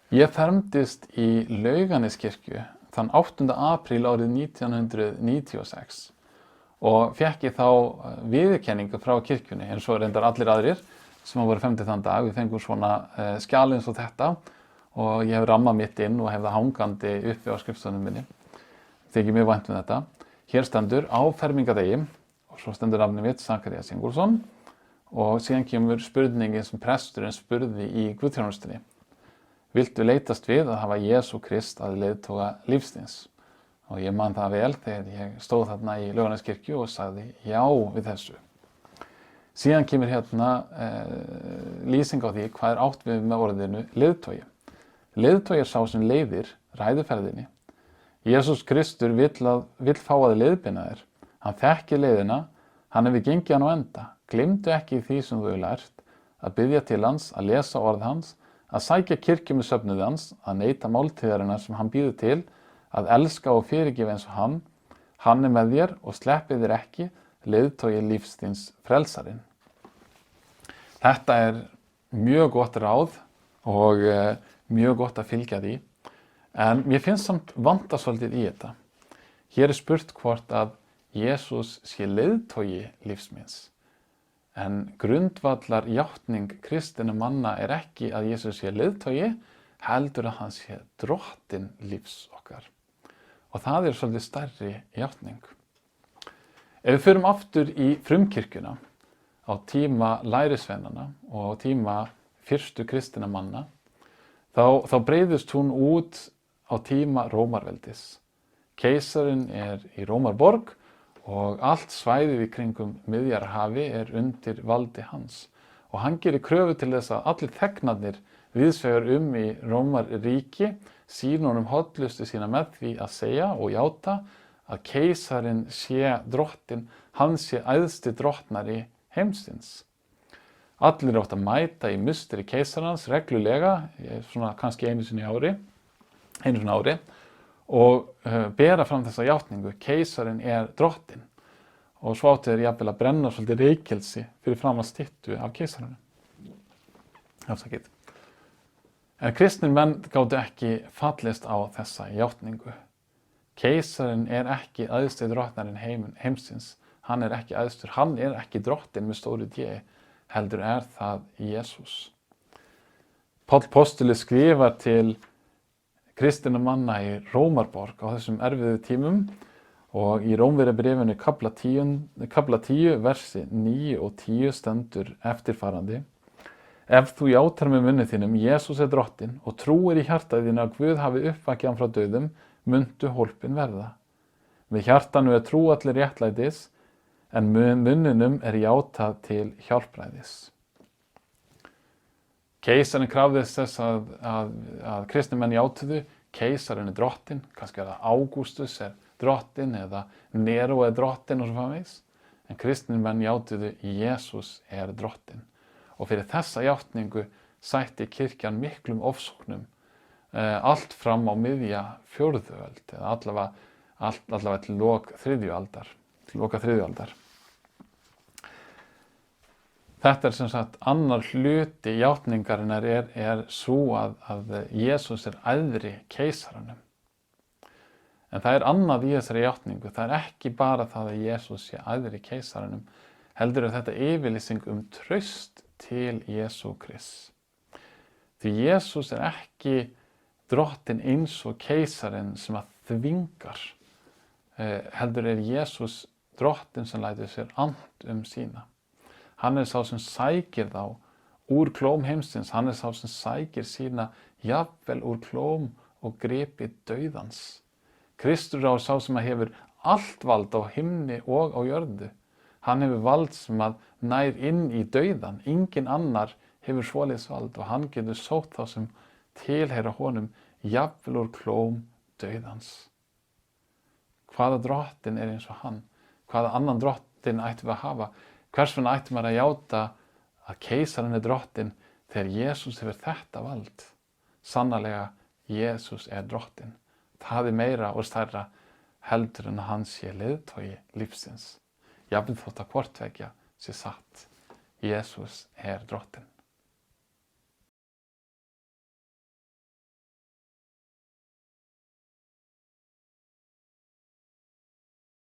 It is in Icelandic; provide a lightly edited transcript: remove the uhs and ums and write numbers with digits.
Ég fermdist í Laugarneskirkju þann 8. apríl árið 1996 og fékk ég þá viðurkenningu frá kirkjunni, eins og reyndar allir aðrir sem voru fermdir þann dag. Við fengum svona skjal eins og þetta og ég hef rammað mitt inn og hef það hangandi uppi á skrifstofunni minni. Þykir mjög vænt um þetta. Hér stendur á fermingardegi og svo stendur nafnið mitt, Zakarías Ingólfsson, og síðan kemur spurningin sem presturinn spurði í guðsþjónustunni. Viltu leitast við að hafa Jesú Krist að leiðtoga lífsins? Og ég man það vel þegar ég stóð þarna í Laugarneskirkju og sagði já við þessu. Síðan kemur hérna lýsing á því hvað átt við með orðinu leiðtogi. Leiðtogi sá sem leiðir ræðuferðinni. Jesús Kristur vill fá að leiðbeina þér. Hann þekkir leiðina, hann hefur gengið hann á enda. Gleymdu ekki því sem þú hefur lært, að biðja til hans, að lesa orð hans, að sækja kirkju með söfnuði hans, að neyta máltíðarinnar sem hann býður til, að elska og fyrirgefa eins og hann er með þér og sleppir þér ekki, leiðtogi lífsins frelsarinn. Þetta er mjög gott ráð og mjög gott að fylgja því, en mér finnst samt vanta svolítið í þetta. Hér er spurt hvort að Jesús sé leiðtogi lífsins. En grundvallar játning kristinna manna er ekki að Jesús sé leiðtogi, heldur að hann sé drottinn lífs okkar. Og það er svolítið stærri játning. Ef við förum aftur í frumkirkjuna á tíma lærisveinanna og á tíma fyrstu kristinna manna, þá breiðist hún út á tíma Rómarveldis. Keisarinn er í Rómarborg og allt svæðið í kringum Miðjarðarhafi er undir valdi hans. Og hann gerir kröfu til þess að allir þegnarnir víðsvegar í Rómarríki sýna honum hollustu sína með því að segja og játa að keisarinn sé drottinn, hann sé æðsti drottnari heimsins. Allir átt að mæta í musteri keisarans reglulega, svona kannski einu sinni ári, og bera fram þessa játningu, keisarinn er drottinn. Og svo áttu þeir jafnvel að brenna svolítið reykelsi fyrir fram að styttu af keisarinn. Afsakið. En kristnir menn gátu ekki fallist á þessa játningu. Keisarinn er ekki æðsti drottnarinn heimsins. Hann er ekki æðstur, hann er ekki drottinn með stóru D, heldur er það Jesús. Páll postuli skrifar til kristinna manna í Rómarborg á þessum erfiðu tímum og í Rómverjabréfinu kafla 10, versi 9 og 10 stendur eftirfarandi. Ef þú játar með munni þínum, Jesús er drottinn og trúir í hjarta þínu að Guð hafi uppvakið hann frá dauðum, mundu hólpin verða. Með hjartanu er trú allir réttlætis, en munninum er játað til hjálpræðis. Keisarinn krafðist þess að kristnir menn játuðu, keisarinn er drottinn, kannski er það Ágústus er drottinn eða Nero er drottinn og svo framvegis. En kristnir menn játuðu, Jesús er drottinn. Og fyrir þessa játningu sætti kirkjan miklum ofsóknum, allt fram á miðja 4. öld, eða allavega til loka 3. aldar. Þetta er sem sagt annar hluti játningarinnar er svo að Jesús er æðri keisaranum. En það er annað í þessari játningu. Það er ekki bara það að Jesús sé æðri keisaranum, heldur er þetta yfirlýsing traust til Jesú Krists. Því Jesús er ekki drottinn eins og keisarinn sem að þvingar, heldur er Jesús drottinn sem lætur sér and sína. Hann er sá sem sækir þá úr klóm heimsins, hann er sá sem sækir sína jafnvel úr klóm og gripi dauðans. Kristur er sá sem hefur allt vald á himni og á jörðu. Hann hefur vald sem að nær inn í dauðan. Engin annar hefur svoleiðis vald og hann getur sótt þá sem tilheyra honum jafnvel úr klóm dauðans. Hvaða drottinn er eins og hann? Hvaða annan drottinn ættum við að hafa? Hvers vegna ætti maður að játa að keisarinn er drottinn þegar Jesús hefur þetta vald? Sannarlega, Jesús er drottinn. Það er meira og stærra heldur en að hann sé leiðtogi lífsins. Jafnvel þótt að hvort tveggja sé satt. Jesús er drottinn.